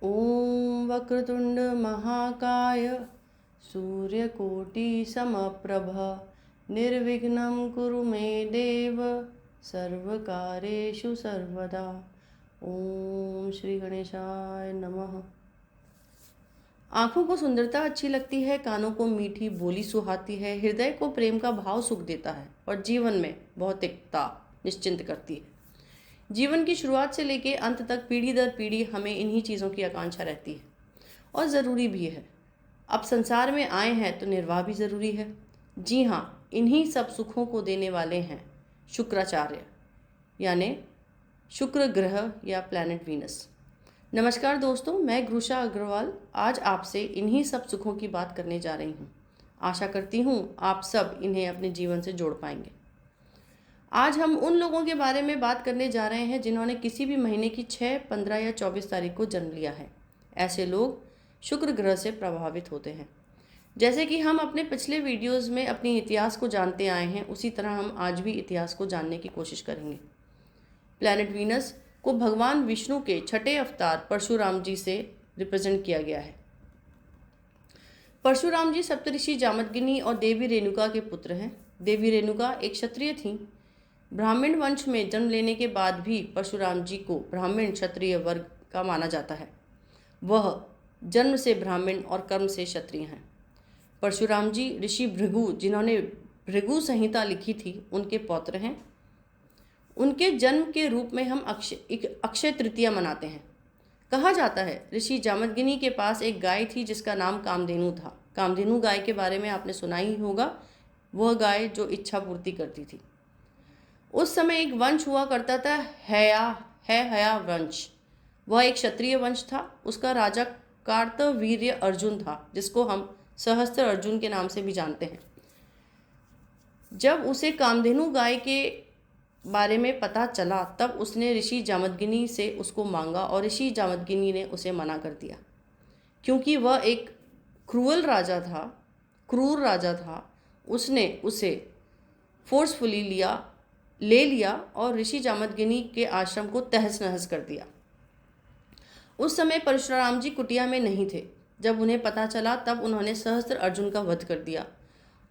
ॐ वक्रतुंड महाकाय सूर्यकोटि समप्रभ निर्विघ्नं कुरु मे देव सर्वकार्येषु सर्वदा। ओम श्री गणेशाय नमः। आँखों को सुंदरता अच्छी लगती है, कानों को मीठी बोली सुहाती है, हृदय को प्रेम का भाव सुख देता है और जीवन में भौतिकता निश्चिंत करती है। जीवन की शुरुआत से लेकर अंत तक पीढ़ी दर पीढ़ी हमें इन्हीं चीज़ों की आकांक्षा रहती है और ज़रूरी भी है। अब संसार में आए हैं तो निर्वाह भी ज़रूरी है। जी हाँ, इन्हीं सब सुखों को देने वाले हैं शुक्राचार्य, यानी शुक्र ग्रह या प्लैनेट वीनस। नमस्कार दोस्तों, मैं ग्रुषा अग्रवाल आज आपसे इन्हीं सब सुखों की बात करने जा रही हूँ। आशा करती हूँ आप सब इन्हें अपने जीवन से जोड़ पाएंगे। आज हम उन लोगों के बारे में बात करने जा रहे हैं जिन्होंने किसी भी महीने की 6, 15 या 24 तारीख को जन्म लिया है। ऐसे लोग शुक्र ग्रह से प्रभावित होते हैं। जैसे कि हम अपने पिछले वीडियोस में अपनी इतिहास को जानते आए हैं, उसी तरह हम आज भी इतिहास को जानने की कोशिश करेंगे। प्लैनेट वीनस को भगवान विष्णु के छठे अवतार परशुराम जी से रिप्रेजेंट किया गया है। परशुराम जी सप्तऋषि जामदग्नि और देवी रेणुका के पुत्र हैं। देवी रेणुका एक क्षत्रिय थीं। ब्राह्मण वंश में जन्म लेने के बाद भी परशुराम जी को ब्राह्मण क्षत्रिय वर्ग का माना जाता है। वह जन्म से ब्राह्मण और कर्म से क्षत्रिय हैं। परशुराम जी ऋषि भृगु, जिन्होंने भृगु संहिता लिखी थी, उनके पौत्र हैं। उनके जन्म के रूप में हम अक्षय तृतीया मनाते हैं। कहा जाता है ऋषि जामदग्नि के पास एक गाय थी जिसका नाम कामधेनु था। कामधेनु गाय के बारे में आपने सुना ही होगा, वह गाय जो इच्छा पूर्ति करती थी। उस समय एक वंश हुआ करता था, हया वंश। वह एक क्षत्रिय वंश था। उसका राजा कार्तवीर्य अर्जुन था, जिसको हम सहस्त्र अर्जुन के नाम से भी जानते हैं। जब उसे कामधेनु गाय के बारे में पता चला तब उसने ऋषि जामदग्नि से उसको मांगा और ऋषि जामदग्नि ने उसे मना कर दिया, क्योंकि वह एक क्रूर राजा था। उसने उसे फोर्सफुली ले लिया और ऋषि जामदग्नि के आश्रम को तहस नहस कर दिया। उस समय परशुराम जी कुटिया में नहीं थे। जब उन्हें पता चला तब उन्होंने सहस्त्र अर्जुन का वध कर दिया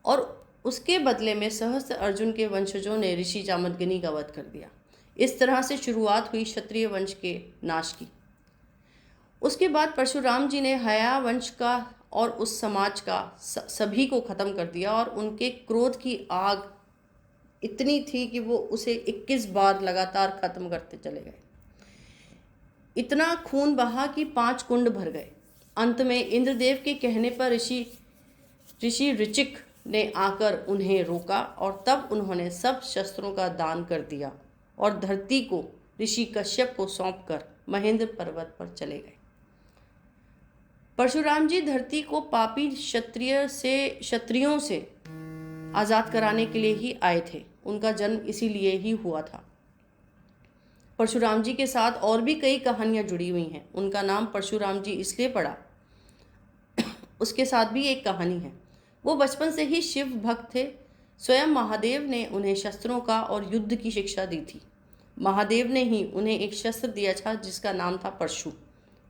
और उसके बदले में सहस्त्र अर्जुन के वंशजों ने ऋषि जामदग्नि का वध कर दिया। इस तरह से शुरुआत हुई क्षत्रिय वंश के नाश की। उसके बाद परशुराम जी ने हया वंश का और उस समाज का सभी को ख़त्म कर दिया और उनके क्रोध की आग इतनी थी कि वो उसे 21 बार लगातार खत्म करते चले गए। इतना खून बहा कि 5 कुंड भर गए। अंत में इंद्रदेव के कहने पर ऋषि ऋचिक ने आकर उन्हें रोका और तब उन्होंने सब शस्त्रों का दान कर दिया और धरती को ऋषि कश्यप को सौंपकर महेंद्र पर्वत पर चले गए। परशुराम जी धरती को पापी क्षत्रियों से आज़ाद कराने के लिए ही आए थे। उनका जन्म इसीलिए ही हुआ था। परशुराम जी के साथ और भी कई कहानियां जुड़ी हुई हैं। उनका नाम परशुराम जी इसलिए पड़ा, उसके साथ भी एक कहानी है। वो बचपन से ही शिव भक्त थे। स्वयं महादेव ने उन्हें शस्त्रों का और युद्ध की शिक्षा दी थी। महादेव ने ही उन्हें एक शस्त्र दिया था जिसका नाम था परशु,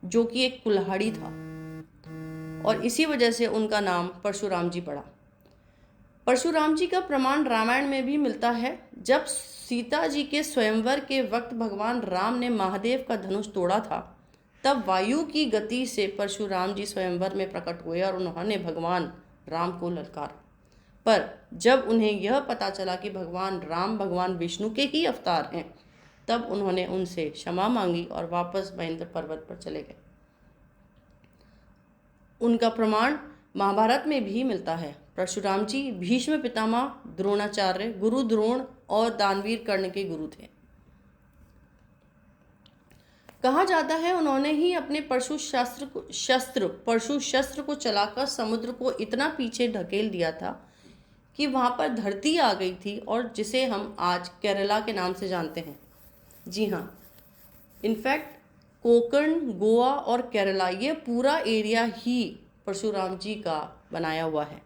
जो कि एक कुल्हाड़ी था, और इसी वजह से उनका नाम परशुराम जी पड़ा। परशुराम जी का प्रमाण रामायण में भी मिलता है। जब सीता जी के स्वयंवर के वक्त भगवान राम ने महादेव का धनुष तोड़ा था, तब वायु की गति से परशुराम जी स्वयंवर में प्रकट हुए और उन्होंने भगवान राम को ललकारा। पर जब उन्हें यह पता चला कि भगवान राम भगवान विष्णु के ही अवतार हैं, तब उन्होंने उनसे क्षमा मांगी और वापस महेंद्र पर्वत पर चले गए। उनका प्रमाण महाभारत में भी मिलता है। परशुराम जी भीष्म पितामह, द्रोणाचार्य, गुरु द्रोण और दानवीर कर्ण के गुरु थे। कहा जाता है उन्होंने ही अपने परशु शस्त्र को चलाकर समुद्र को इतना पीछे ढकेल दिया था कि वहां पर धरती आ गई थी, और जिसे हम आज केरला के नाम से जानते हैं। जी हाँ, इनफैक्ट कोंकण, गोवा और केरला, ये पूरा एरिया ही परशुराम जी का बनाया हुआ है।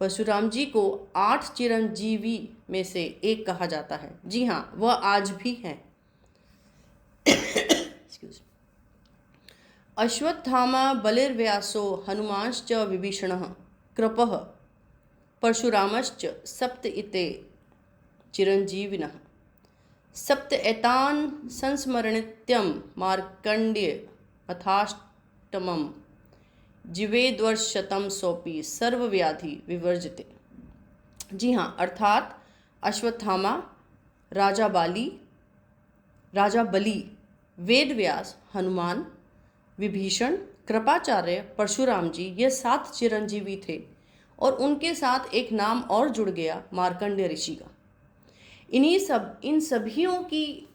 परशुराम जी को 8 चिरंजीवी में से एक कहा जाता है। जी हाँ, वह आज भी हैं। अश्वत्थामा बलिर्व्यासो हनुमांश्च विभीषणः कृपः परशुरामश्च सप्त इते चिरंजीविनः सप्त एतान् संस्मरणित्यं मार्कण्डेय अथाष्टमं जीवेद्वर्षशतं सोपि सर्वव्याधि विवर्जिते। जी हाँ, अर्थात अश्वत्थामा, राजा बलि, वेद व्यास, हनुमान, विभीषण, कृपाचार्य, परशुराम जी, ये 7 चिरंजीवी थे और उनके साथ एक नाम और जुड़ गया, मार्कंडेय ऋषि का। इन सभियों की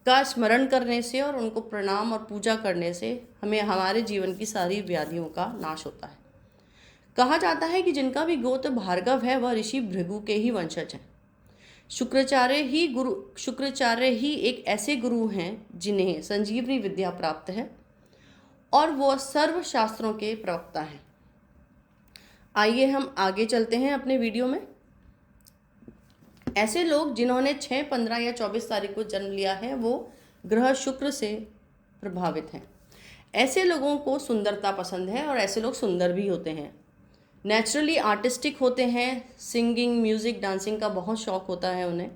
का स्मरण करने से और उनको प्रणाम और पूजा करने से हमें हमारे जीवन की सारी व्याधियों का नाश होता है। कहा जाता है कि जिनका भी गोत्र भार्गव है वह ऋषि भृगु के ही वंशज हैं। शुक्राचार्य ही एक ऐसे गुरु हैं जिन्हें संजीवनी विद्या प्राप्त है और वो सर्व शास्त्रों के प्रवक्ता हैं। आइए हम आगे चलते हैं अपने वीडियो में। ऐसे लोग जिन्होंने 6, 15 या 24 तारीख को जन्म लिया है वो ग्रह शुक्र से प्रभावित हैं। ऐसे लोगों को सुंदरता पसंद है और ऐसे लोग सुंदर भी होते हैं। नेचुरली आर्टिस्टिक होते हैं, सिंगिंग, म्यूज़िक, डांसिंग का बहुत शौक होता है उन्हें।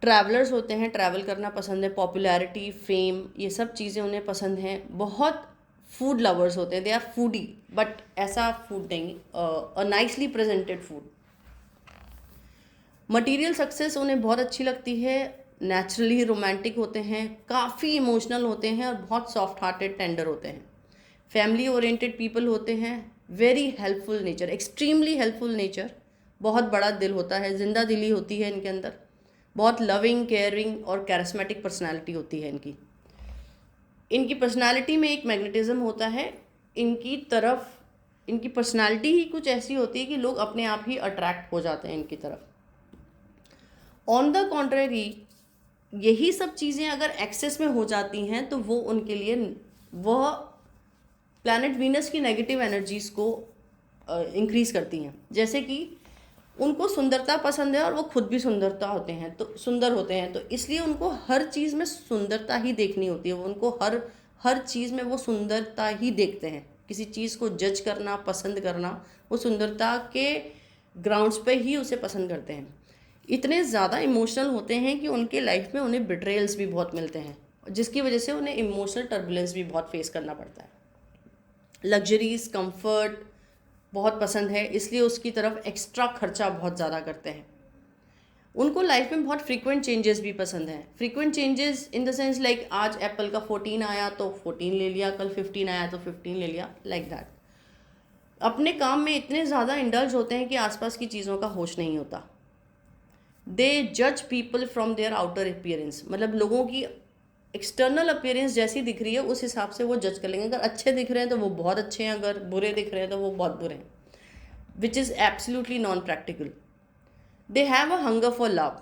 ट्रैवलर्स होते हैं, ट्रैवल करना पसंद है, पॉपुलैरिटी, फेम, ये सब चीज़ें उन्हें पसंद हैं। बहुत फूड लवर्स होते हैं, दे आर फूडी, बट ऐसा फूड नहीं, a nicely presented food. Material success उन्हें बहुत अच्छी लगती है। नेचुरली रोमांटिक होते हैं, काफ़ी इमोशनल होते हैं और बहुत सॉफ्ट हार्टेड, टेंडर होते हैं। फैमिली ओरिएंटेड पीपल होते हैं। Very helpful nature, extremely helpful nature, बहुत बड़ा दिल होता है, जिंदा दिली होती है इनके अंदर। बहुत लविंग, केयरिंग और कैरिस्मेटिक पर्सनालिटी होती है इनकी। इनकी पर्सनालिटी में एक मैग्नेटिज्म होता है इनकी तरफ। इनकी पर्सनालिटी ही कुछ ऐसी होती है कि लोग अपने आप ही अट्रैक्ट हो जाते हैं इनकी तरफ। ऑन द कॉन्ट्रेरी, यही सब चीज़ें अगर एक्सेस में हो जाती हैं तो वो उनके लिए, वह प्लैनेट वीनस की नेगेटिव एनर्जीज़ को इंक्रीज़ करती हैं। जैसे कि उनको सुंदरता पसंद है और वो खुद भी सुंदर होते हैं, तो इसलिए उनको हर चीज़ में सुंदरता ही देखनी होती है। उनको हर चीज़ में वो सुंदरता ही देखते हैं। किसी चीज़ को जज करना, पसंद करना, वो सुंदरता के ग्राउंड्स पे ही उसे पसंद करते हैं। इतने ज़्यादा इमोशनल होते हैं कि उनके लाइफ में उन्हें बिट्रेयल्स भी बहुत मिलते हैं, जिसकी वजह से उन्हें इमोशनल टर्बुलेंस भी बहुत फेस करना पड़ता है। लग्जरीज, कंफर्ट बहुत पसंद है, इसलिए उसकी तरफ एक्स्ट्रा खर्चा बहुत ज़्यादा करते हैं। उनको लाइफ में बहुत फ्रीक्वेंट चेंजेस भी पसंद हैं। Frequent changes in the sense like आज एप्पल का 14 आया तो 14 ले लिया, कल 15 आया तो 15 ले लिया, लाइक दैट। अपने काम में इतने ज़्यादा इंडल्ज होते हैं कि आसपास की चीज़ों का होश नहीं होता। दे जज people from their outer appearance, मतलब लोगों की एक्सटर्नल अपीयरेंस जैसी दिख रही है उस हिसाब से वो जज कर लेंगे। अगर अच्छे दिख रहे हैं तो वो बहुत अच्छे हैं, अगर बुरे दिख रहे हैं तो वो बहुत बुरे हैं, which is absolutely non practical. They have a hunger for love,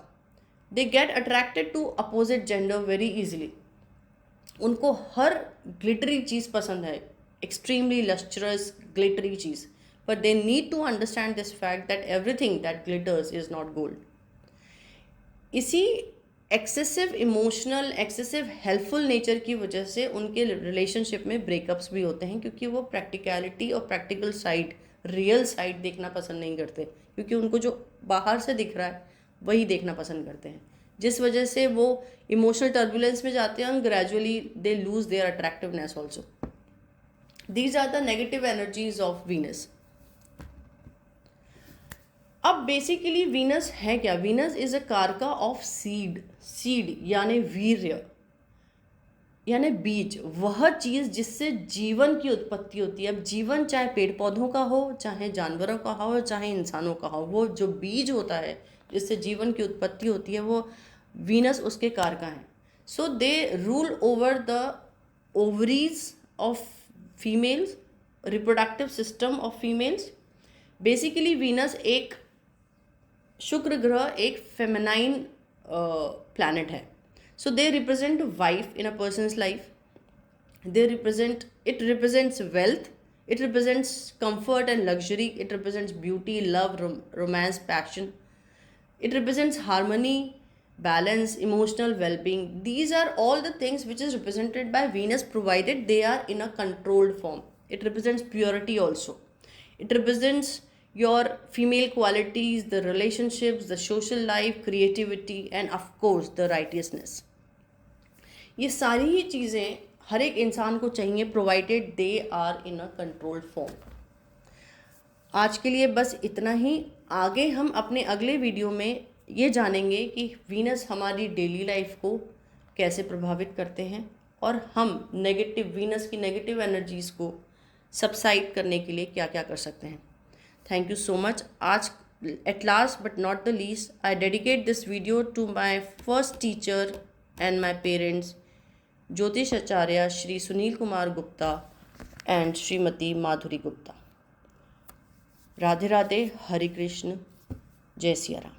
they get attracted to opposite gender very easily. उनको हर ग्लिटरी चीज़ पसंद है, एक्सट्रीमली लस्ट्रस ग्लिटरी चीज़, but they need to understand this fact that everything that glitters is not gold. इसी excessive emotional, excessive helpful nature की वजह से उनके रिलेशनशिप में ब्रेकअप्स भी होते हैं, क्योंकि वो प्रैक्टिकलिटी और प्रैक्टिकल साइड, रियल साइड देखना पसंद नहीं करते, क्योंकि उनको जो बाहर से दिख रहा है वही देखना पसंद करते हैं, जिस वजह से वो इमोशनल टर्बुलेंस में जाते हैं और gradually they lose their attractiveness also. These are the negative energies of Venus. अब बेसिकली वीनस है क्या? वीनस इज अ कारका ऑफ सीड यानी वीर्य, यानी बीज, वह चीज़ जिससे जीवन की उत्पत्ति होती है। अब जीवन चाहे पेड़ पौधों का हो, चाहे जानवरों का हो, चाहे इंसानों का हो, वो जो बीज होता है जिससे जीवन की उत्पत्ति होती है वो वीनस उसके कारका हैं। So they rule over the ovaries of females, reproductive system of females. Basically Venus एक शुक्र ग्रह एक फेमिनाइन प्लैनेट है। So they represent wife in a person's life, it represents wealth, it represents comfort and luxury, it represents beauty, love, romance, passion, it represents harmony, balance, emotional well-being. These are all the things which is represented by Venus, provided they are in a controlled form. It represents purity also. It represents your female qualities, the relationships, the social life, creativity, and of course the righteousness. ये सारी ही चीज़ें हर एक इंसान को चाहिए, provided they are in a controlled form. आज के लिए बस इतना ही. आगे हम अपने अगले वीडियो में ये जानेंगे कि वीनस हमारी डेली लाइफ को कैसे प्रभावित करते हैं और हम वीनस की नेगेटिव एनर्जीज़ को सबसाइड करने के लिए क्या क्या कर सकते हैं. Thank you so much. आज at last but not the least, I dedicate this video to my first teacher and my parents, Jyotish Acharya Shri Sunil Kumar Gupta and Shrimati Madhuri Gupta. Radhe Radhe. Hare Krishna. जय सिया राम.